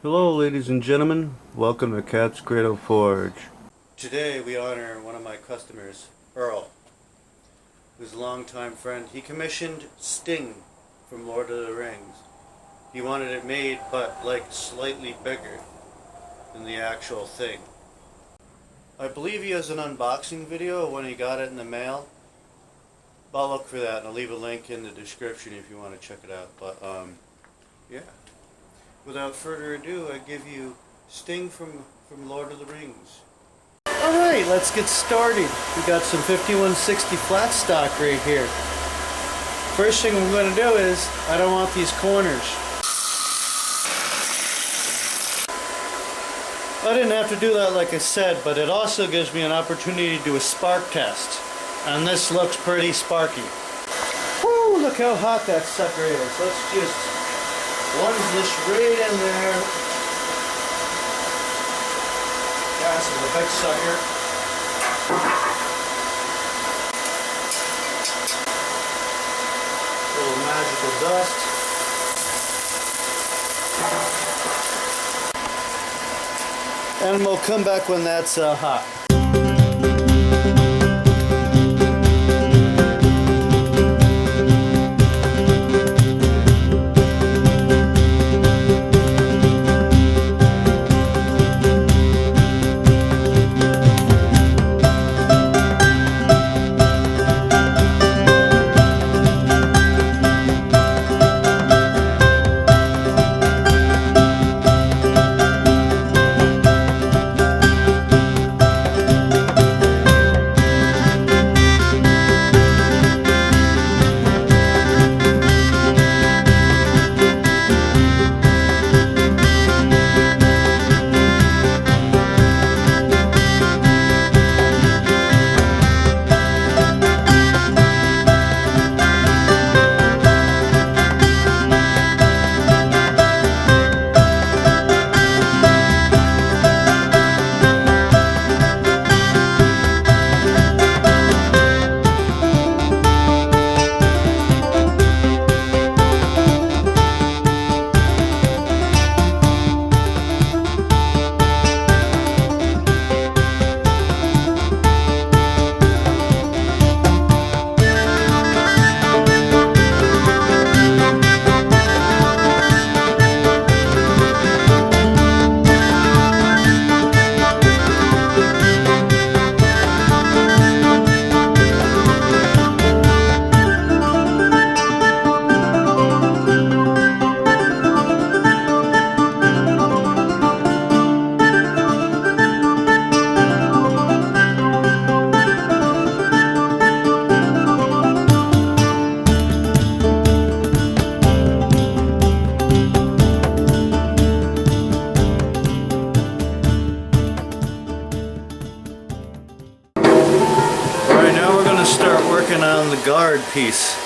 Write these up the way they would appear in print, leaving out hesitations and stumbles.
Hello ladies and gentlemen, welcome to Cat's Cradle Forge. Today we honor one of my customers, Earl, who's a longtime friend. He commissioned Sting from Lord of the Rings. He wanted it made but like slightly bigger than the actual thing. I believe he has an unboxing video when he got it in the mail. I'll look for that and I'll leave a link in the description if you want to check it out. But yeah. Without further ado, I give you Sting from Lord of the Rings. Alright, let's get started. We got some 5160 flat stock right here. First thing we're going to do is, I don't want these corners. I didn't have to do that like I said, but it also gives me an opportunity to do a spark test. And this looks pretty sparky. Woo, look how hot that sucker is. Let's just plunge this right in there. Gas is a big sucker. A little magical dust. And we'll come back when that's hot. Start working on the guard piece.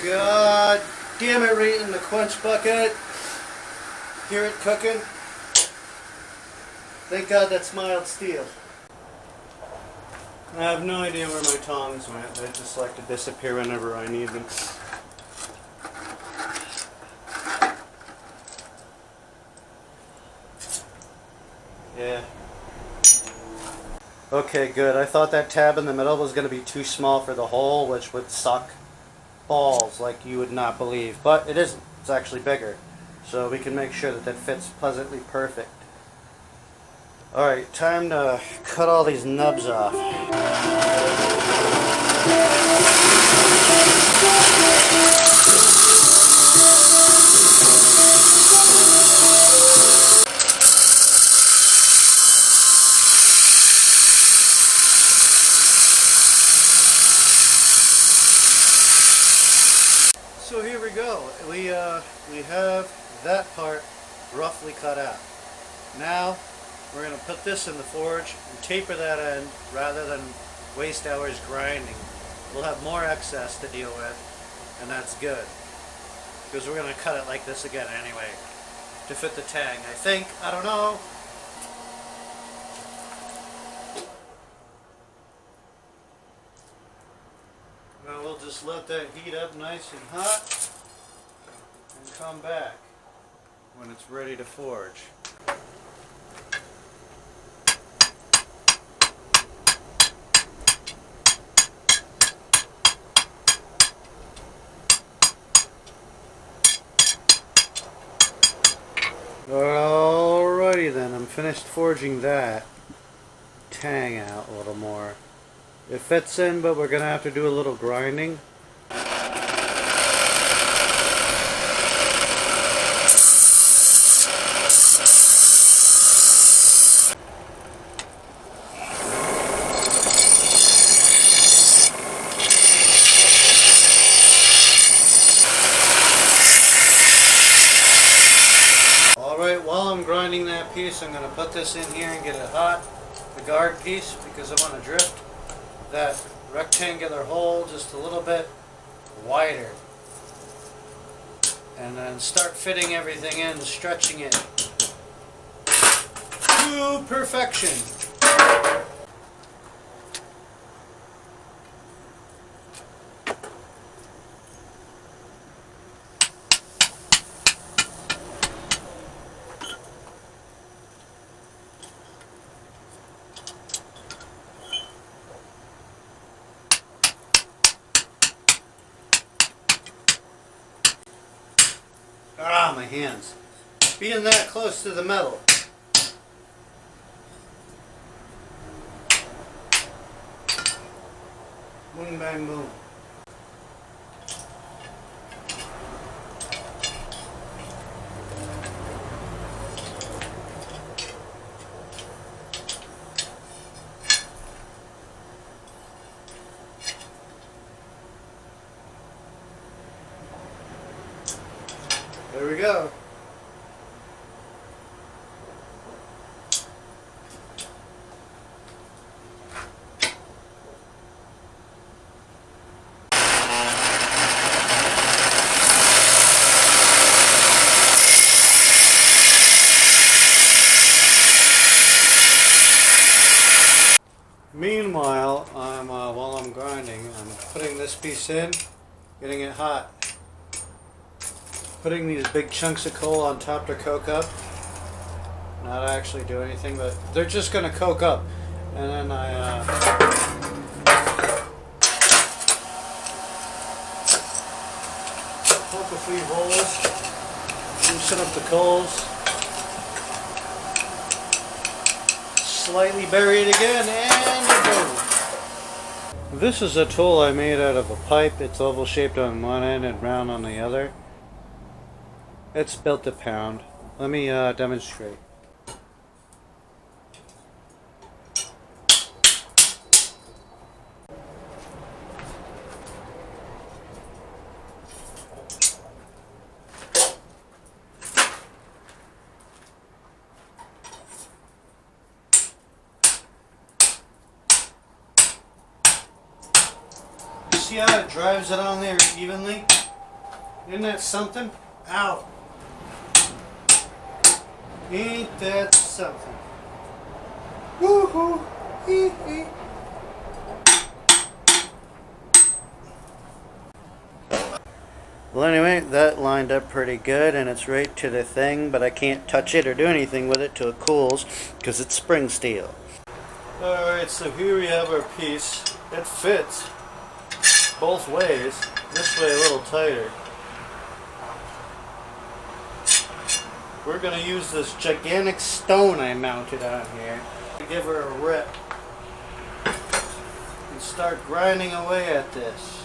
God damn it, right in the quench bucket. Hear it cooking? Thank God that's mild steel. I have no idea where my tongs went. They just like to disappear whenever I need them. Yeah. Okay, good. I thought that tab in the middle was going to be too small for the hole, which would suck balls like you would not believe. But it isn't. It's actually bigger. So we can make sure that that fits pleasantly perfect. Alright, time to cut all these nubs off. So here we go. We have that part roughly cut out. Now we're going to put this in the forge and taper that end rather than waste hours grinding. We'll have more excess to deal with, and that's good. Because we're going to cut it like this again anyway, to fit the tang, I think. I don't know. Now we'll just let that heat up nice and hot and come back when it's ready to forge. Alrighty then, I'm finished forging that tang out a little more. It fits in, but we're going to have to do a little grinding. Alright, while I'm grinding that piece, I'm going to put this in here and get it hot, the guard piece, because I want to drift that rectangular hole just a little bit wider. And then start fitting everything in, stretching it to perfection. Ah, my hands. Being that close to the metal. Boom, bang, boom. There we go. Meanwhile, while I'm grinding, I'm putting this piece in, getting it hot. Putting these big chunks of coal on top to coke up. Not actually do anything, but they're just going to coke up. And then I poke a few holes, loosen up the coals, slightly bury it again, and boom. This is a tool I made out of a pipe. It's oval shaped on one end and round on the other. It's built to pound. Let me demonstrate. See how it drives it on there evenly? Isn't that something? Ow! Ain't that something? Woohoo! Hee hee! Well, anyway, that lined up pretty good, and it's right to the thing, but I can't touch it or do anything with it till it cools, because it's spring steel. Alright, so here we have our piece. It fits both ways. This way a little tighter. We're going to use this gigantic stone I mounted on here to give her a rip and start grinding away at this.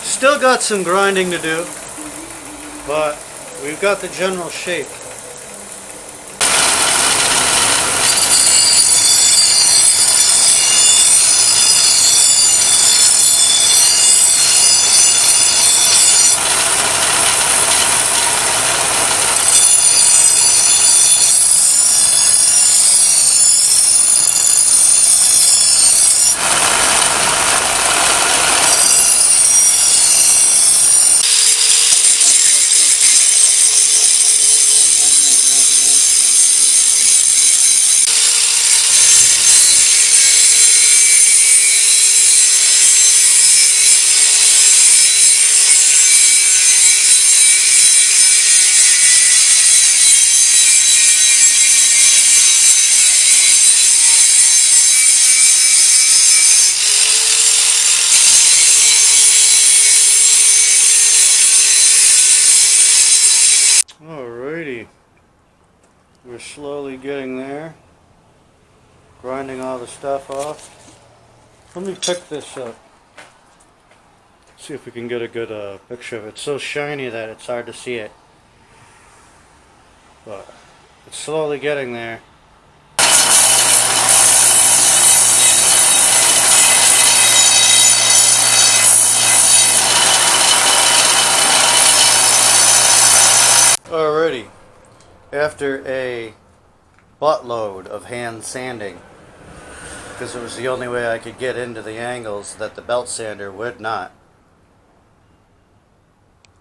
Still got some grinding to do, but we've got the general shape. Alrighty, we're slowly getting there, grinding all the stuff off. Let me pick this up, see if we can get a good picture of it. It's so shiny that it's hard to see it, but it's slowly getting there. Alrighty, after a buttload of hand sanding, because it was the only way I could get into the angles that the belt sander would not,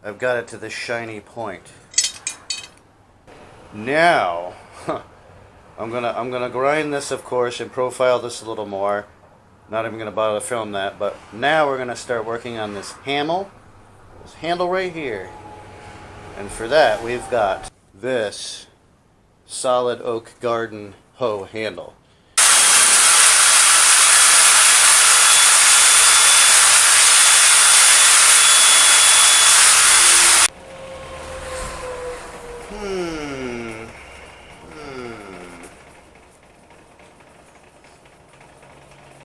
I've got it to this shiny point. Now, I'm gonna grind this, of course, and profile this a little more. Not even gonna bother to film that, but now we're gonna start working on this handle right here. And for that, we've got this solid oak garden hoe handle.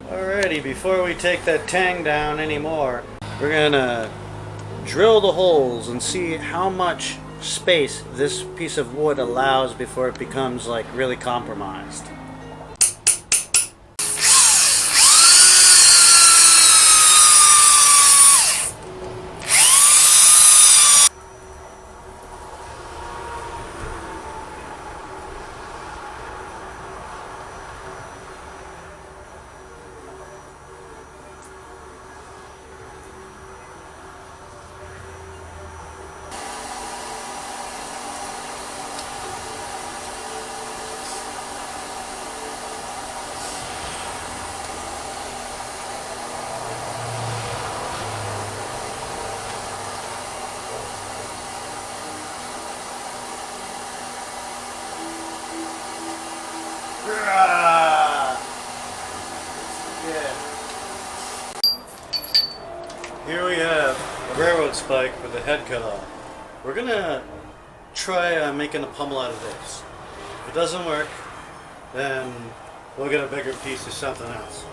Alrighty, before we take that tang down anymore, we're gonna drill the holes and see how much space this piece of wood allows before it becomes like really compromised. again. Here we have a railroad spike with the head cut off. We're gonna try making a pummel out of this. If it doesn't work, then we'll get a bigger piece of something else.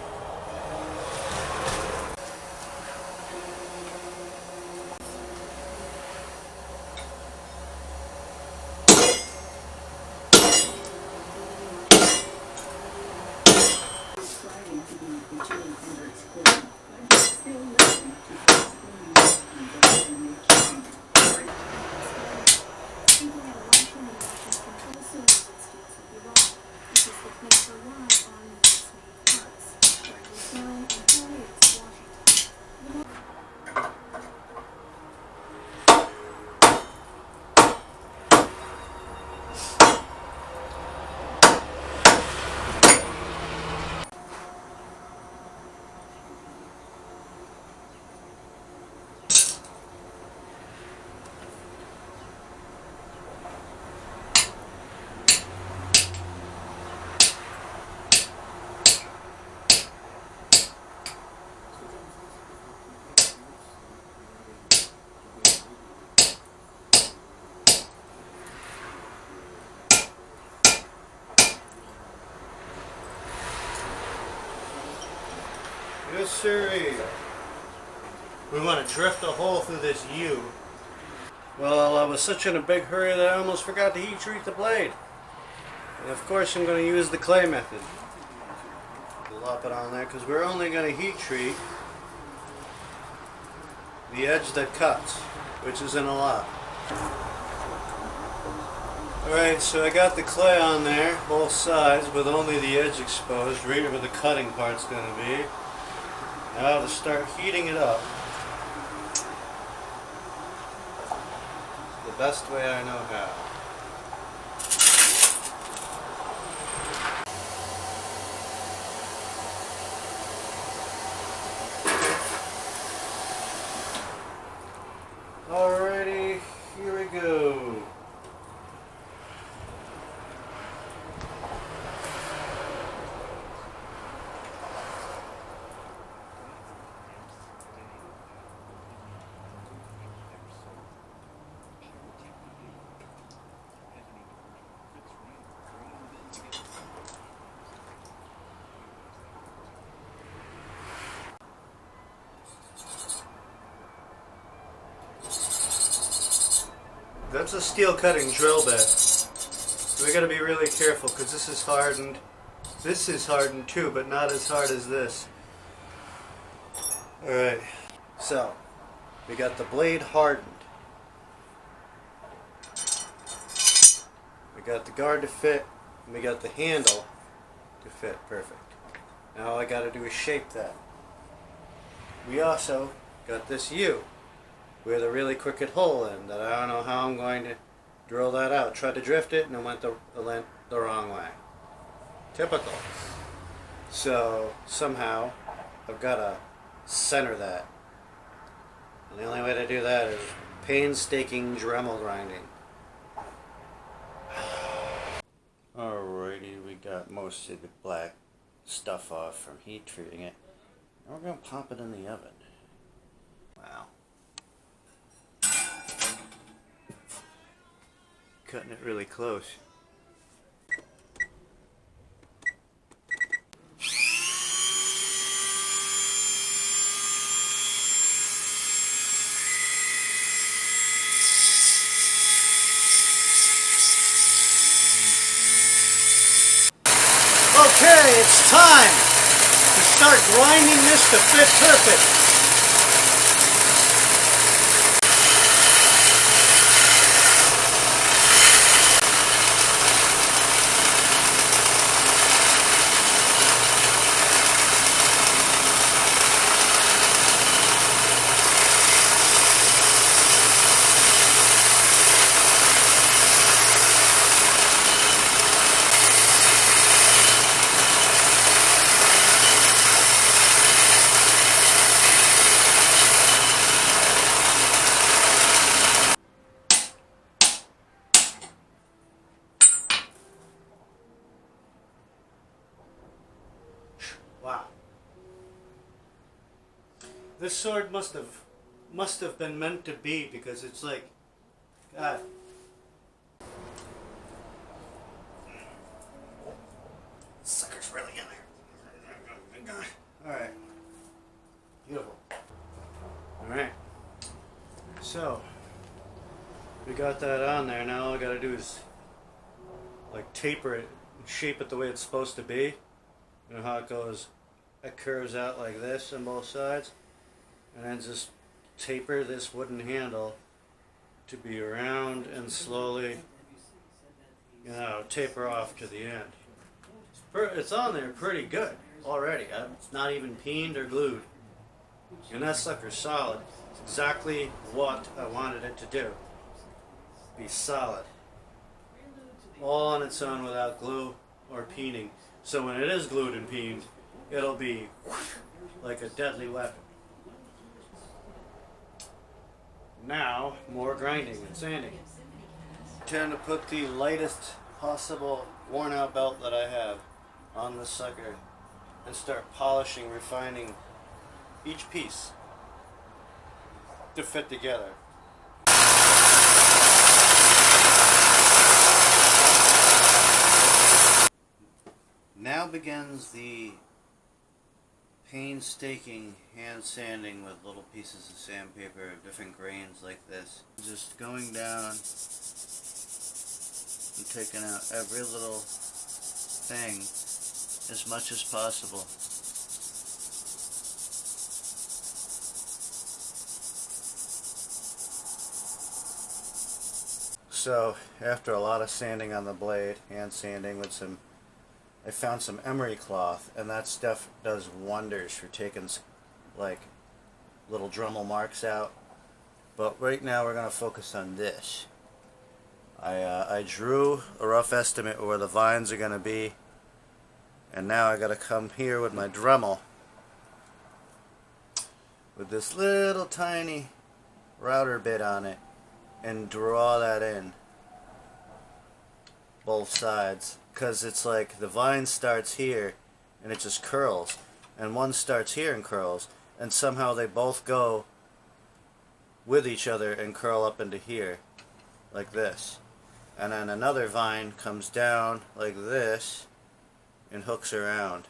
Yes, sir. We want to drift a hole through this U. Well, I was such in a big hurry that I almost forgot to heat treat the blade. And of course I'm going to use the clay method. Lop it on there because we're only going to heat treat the edge that cuts, which isn't a lot. Alright, so I got the clay on there, both sides, with only the edge exposed, right where the cutting part's going to be. Now to start heating it up the best way I know how. Alrighty, here we go. That's a steel cutting drill bit. So we gotta be really careful because this is hardened. This is hardened too, but not as hard as this. Alright, so we got the blade hardened. We got the guard to fit, and we got the handle to fit perfect. Now all I gotta do is shape that. We also got this U with a really crooked hole in that I don't know how I'm going to drill that out. Tried to drift it and it went the wrong way. Typical. So somehow I've got to center that. And the only way to do that is painstaking Dremel grinding. Alrighty, we got most of the black stuff off from heat treating it. Now we're going to pop it in the oven. Wow. Cutting it really close. Okay, it's time to start grinding this to fit perfect. This sword must have been meant to be, because it's like, God. Sucker's really in there. Alright. Beautiful. Alright. So, we got that on there. Now all I gotta do is like taper it and shape it the way it's supposed to be. You know how it goes? It curves out like this on both sides. And then just taper this wooden handle to be round and slowly, you know, taper off to the end. It's on there pretty good already. It's not even peened or glued. And that sucker's solid. It's exactly what I wanted it to do. Be solid. All on its own without glue or peening. So when it is glued and peened, it'll be like a deadly weapon. Now, more grinding and sanding. Trying to put the lightest possible worn out belt that I have on this sucker and start polishing, refining each piece to fit together. Now begins the painstaking hand sanding with little pieces of sandpaper of different grains like this. Just going down and taking out every little thing as much as possible. So after a lot of sanding on the blade, hand sanding with some, I found some emery cloth, and that stuff does wonders for taking like little Dremel marks out. But right now we're going to focus on this. I drew a rough estimate of where the vines are going to be, and now I got to come here with my Dremel with this little tiny router bit on it and draw that in both sides. Because it's like the vine starts here and it just curls, and one starts here and curls, and somehow they both go with each other and curl up into here like this, and then another vine comes down like this and hooks around,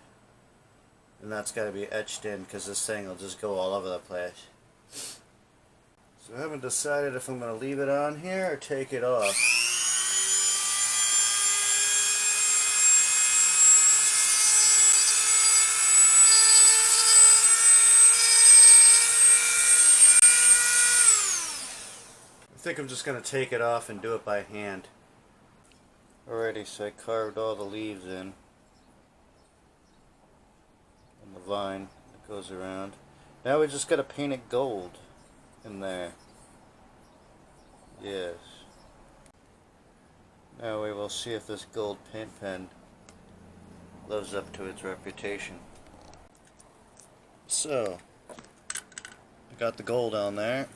and that's got to be etched in because this thing will just go all over the place. So I haven't decided if I'm going to leave it on here or take it off. I think I'm just going to take it off and do it by hand. Alrighty, so I carved all the leaves in. And the vine that goes around. Now we just got to paint it gold in there. Yes. Now we will see if this gold paint pen lives up to its reputation. So, I got the gold on there.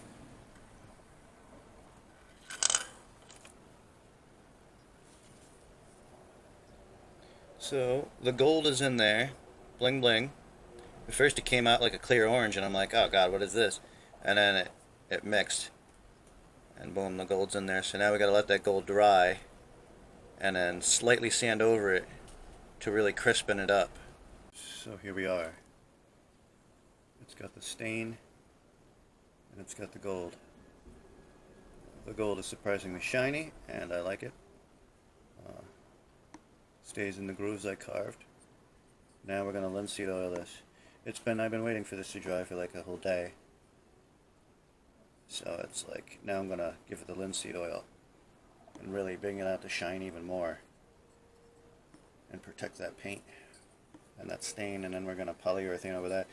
So, the gold is in there, bling bling. At first it came out like a clear orange, and I'm like, oh god, what is this? And then it mixed, and boom, the gold's in there. So now we gotta let that gold dry, and then slightly sand over it to really crispen it up. So here we are. It's got the stain, and it's got the gold. The gold is surprisingly shiny, and I like it. Stays in the grooves I carved. Now we're going to linseed oil this. I've been waiting for this to dry for like a whole day. So it's like, now I'm going to give it the linseed oil and really bring it out to shine even more and protect that paint and that stain, and then we're going to polyurethane over that.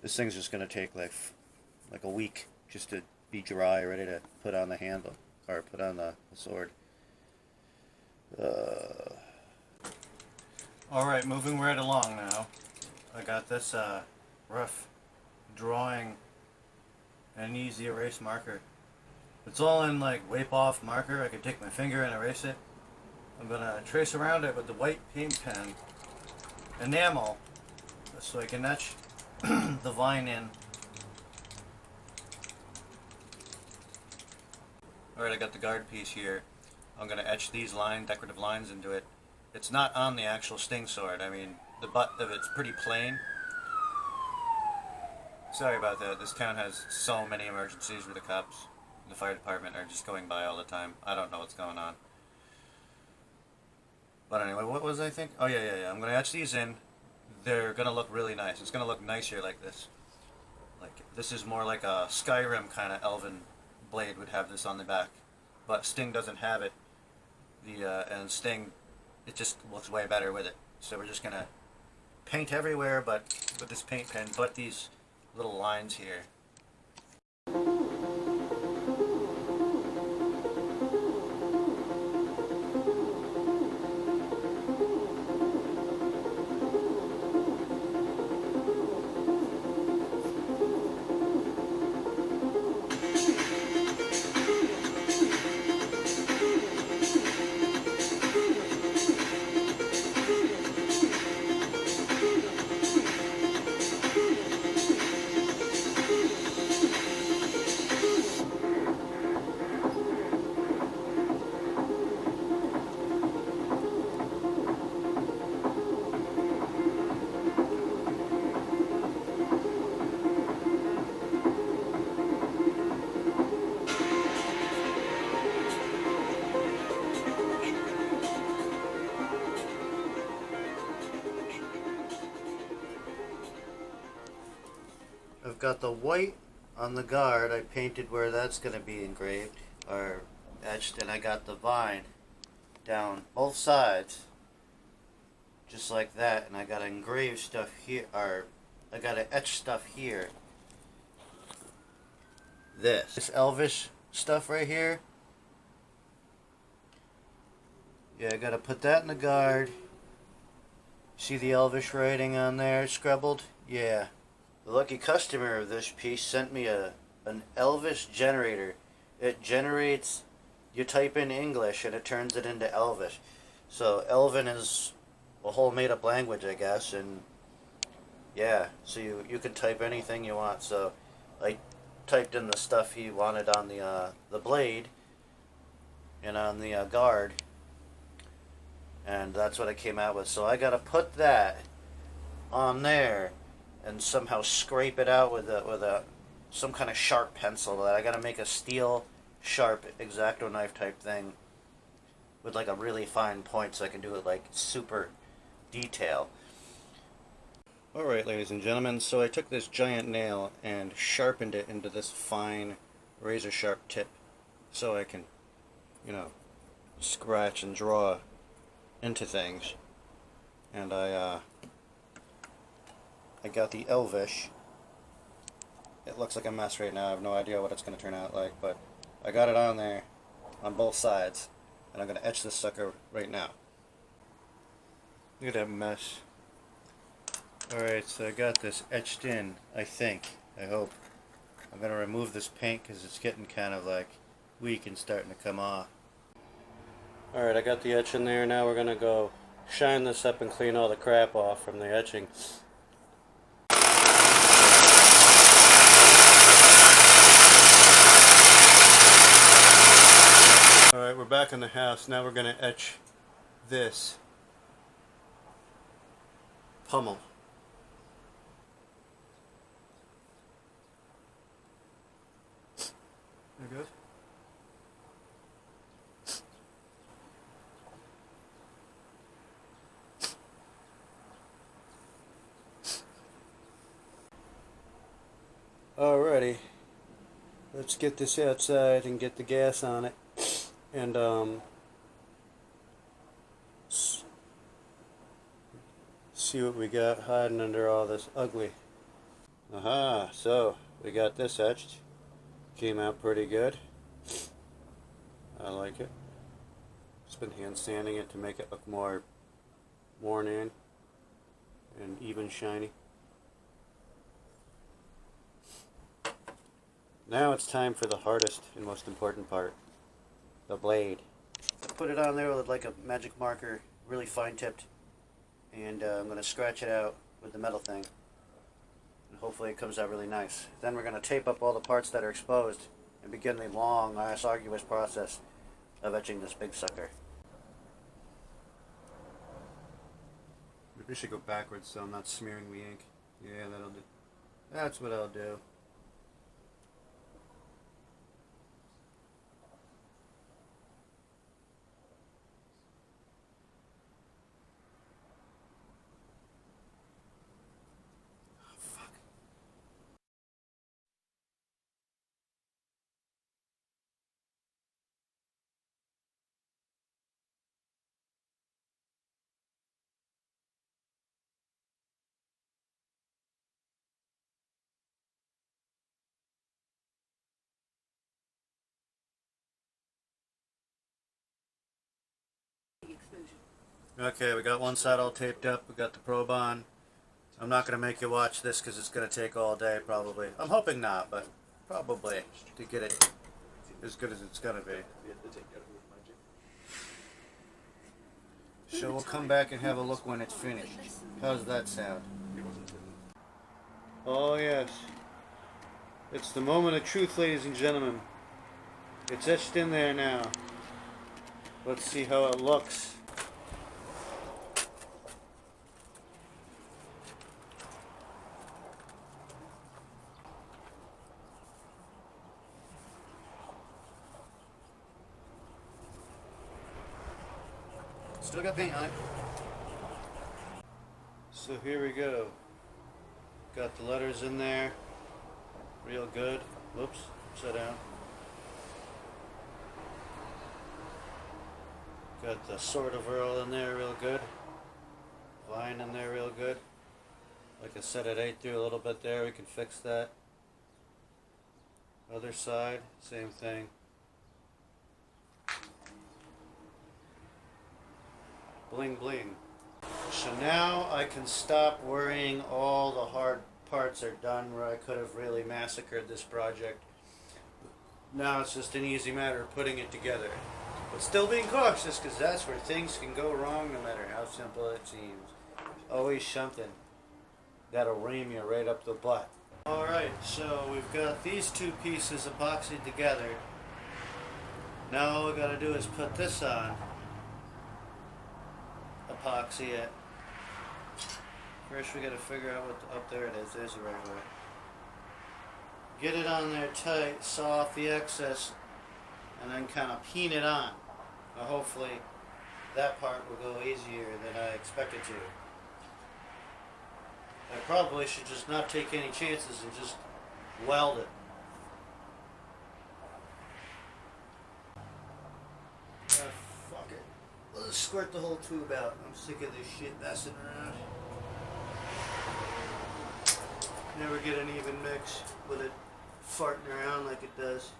This thing's just going to take like a week just to be dry, ready to put on the handle or put on the sword. Alright, moving right along now. I got this rough drawing and an easy erase marker. It's all in like wipe off marker. I can take my finger and erase it. I'm going to trace around it with the white paint pen enamel so I can etch the vine in Alright, I got the guard piece here. I'm going to etch these decorative lines into it. It's not on the actual Sting sword. I mean, the butt of it's pretty plain. Sorry about that. This town has so many emergencies where the cops and the fire department are just going by all the time. I don't know what's going on. But anyway, what was I thinking? Oh, yeah. I'm going to etch these in. They're going to look really nice. It's going to look nicer like this. Like, this is more like a Skyrim kind of elven blade would have this on the back. But Sting doesn't have it. And Sting, it just looks way better with it. So we're just going to paint everywhere, but with this paint pen, but these little lines here. I've got the white on the guard. I painted where that's going to be engraved or etched, and I got the vine down both sides just like that, and I got to engrave stuff here, or I got to etch stuff here. This Elvish stuff right here, yeah, I got to put that in the guard. See the Elvish writing on there scribbled? Yeah. The lucky customer of this piece sent me an Elvish generator. It generates, you type in English and it turns it into Elvish. So Elven is a whole made up language, I guess, and yeah, so you can type anything you want. So I typed in the stuff he wanted on the blade and on the guard, and that's what I came out with. So I gotta put that on there and somehow scrape it out with some kind of sharp pencil. That I gotta make a steel sharp X-Acto knife type thing with like a really fine point, so I can do it like super detail. Alright, ladies and gentlemen, so I took this giant nail and sharpened it into this fine razor sharp tip so I can, you know, scratch and draw into things. And I got the Elvish. It looks like a mess right now. I have no idea what it's going to turn out like, but I got it on there on both sides, and I'm going to etch this sucker right now. Look at that mess. Alright, so I got this etched in, I think. I hope. I'm going to remove this paint because it's getting kind of like weak and starting to come off. Alright, I got the etch in there. Now we're going to go shine this up and clean all the crap off from the etching. Alright, we're back in the house. Now we're going to etch this pummel. There it goes. Alrighty, let's get this outside and get the gas on it, and see what we got hiding under all this ugly. Aha, so we got this etched. Came out pretty good. I like it. Just been hand sanding it to make it look more worn in and even shiny. Now it's time for the hardest and most important part, the blade. I put it on there with like a magic marker, really fine tipped, and I'm going to scratch it out with the metal thing, and hopefully it comes out really nice. Then we're going to tape up all the parts that are exposed and begin the long, arduous process of etching this big sucker. Maybe we should go backwards so I'm not smearing the ink. Yeah, that'll do. That's what I'll do. Okay, we got one side all taped up, we got the probe on. I'm not going to make you watch this because it's going to take all day probably. I'm hoping not, but probably to get it as good as it's going to be. So we'll come back and have a look when it's finished. How's that sound? Oh yes. It's the moment of truth, ladies and gentlemen. It's etched in there now. Let's see how it looks. Still got paint on it. So here we go. Got the letters in there. Real good. Whoops, upside down. Got the sword of Earl in there real good. Vine in there real good. Like I said, it ate through a little bit there. We can fix that. Other side, same thing. Bling bling. So now I can stop worrying all the hard parts are done where I could have really massacred this project. Now it's just an easy matter of putting it together. But still being cautious, because that's where things can go wrong no matter how simple it seems. Always something that'll ream you right up the butt. Alright, so we've got these two pieces epoxied together. Now all we gotta do is put this on. Epoxy it. First we gotta figure out what up there it is. There's the right way. Get it on there tight, saw off the excess, and then kind of peen it on. Now hopefully that part will go easier than I expect it to. I probably should just not take any chances and just weld it. Fuck it. Let's squirt the whole tube out. I'm sick of this shit messing around. Never get an even mix with it farting around like it does.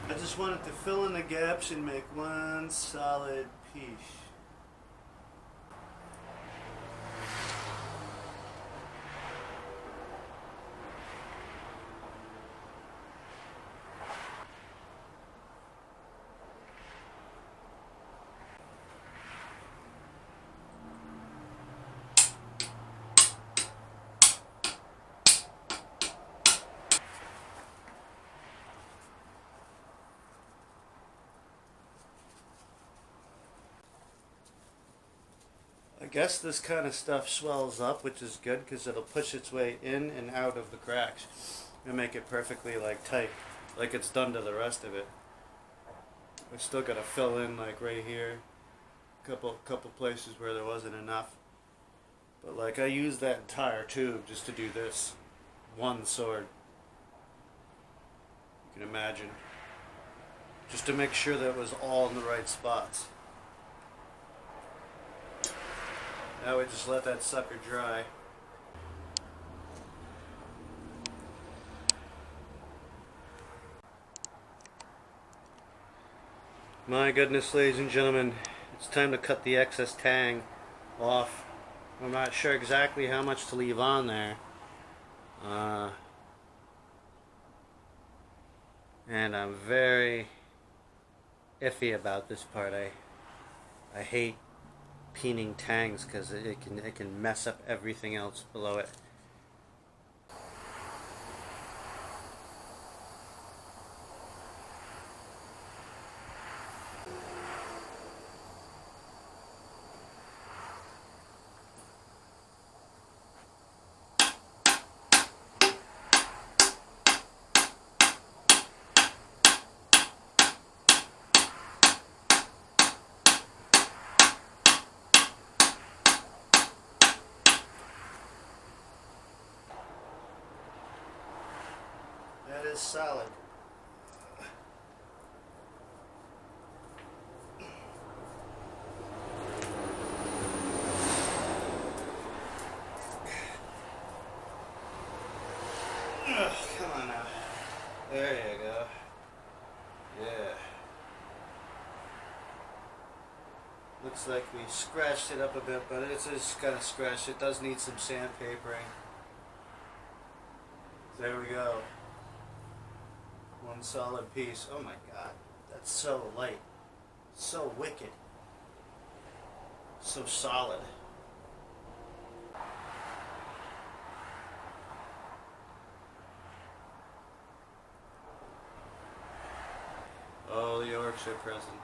I just wanted to fill in the gaps and make one solid piece. I guess this kind of stuff swells up, which is good because it'll push its way in and out of the cracks and make it perfectly like tight, like it's done to the rest of it. I still got to fill in like right here, couple places where there wasn't enough. But like I used that entire tube just to do this one sword. You can imagine, just to make sure that it was all in the right spots. Now we just let that sucker dry. My goodness, ladies and gentlemen, it's time to cut the excess tang off. I'm not sure exactly how much to leave on there. And I'm very iffy about this part. I hate peening tangs because it can mess up everything else below it. That is solid. Ugh, come on now. There you go. Yeah. Looks like we scratched it up a bit, but it's just kind of scratched. It does need some sandpapering. There we go. One solid piece. Oh my god. That's so light. So wicked. So solid. Oh, the orcs are present.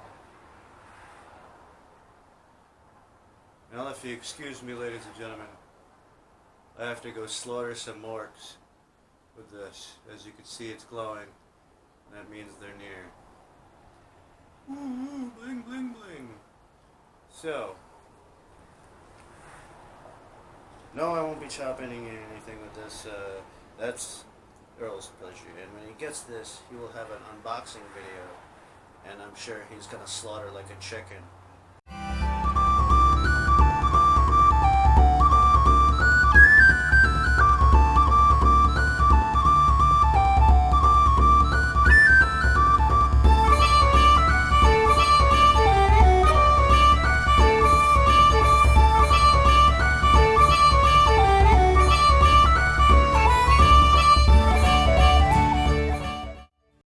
Now, if you excuse me, ladies and gentlemen, I have to go slaughter some orcs with this. As you can see, it's glowing. And that means they're near. Ooh, bling, bling, bling. So, no, I won't be chopping anything with this. That's Earl's pleasure. And when he gets this, he will have an unboxing video. And I'm sure he's going to slaughter like a chicken.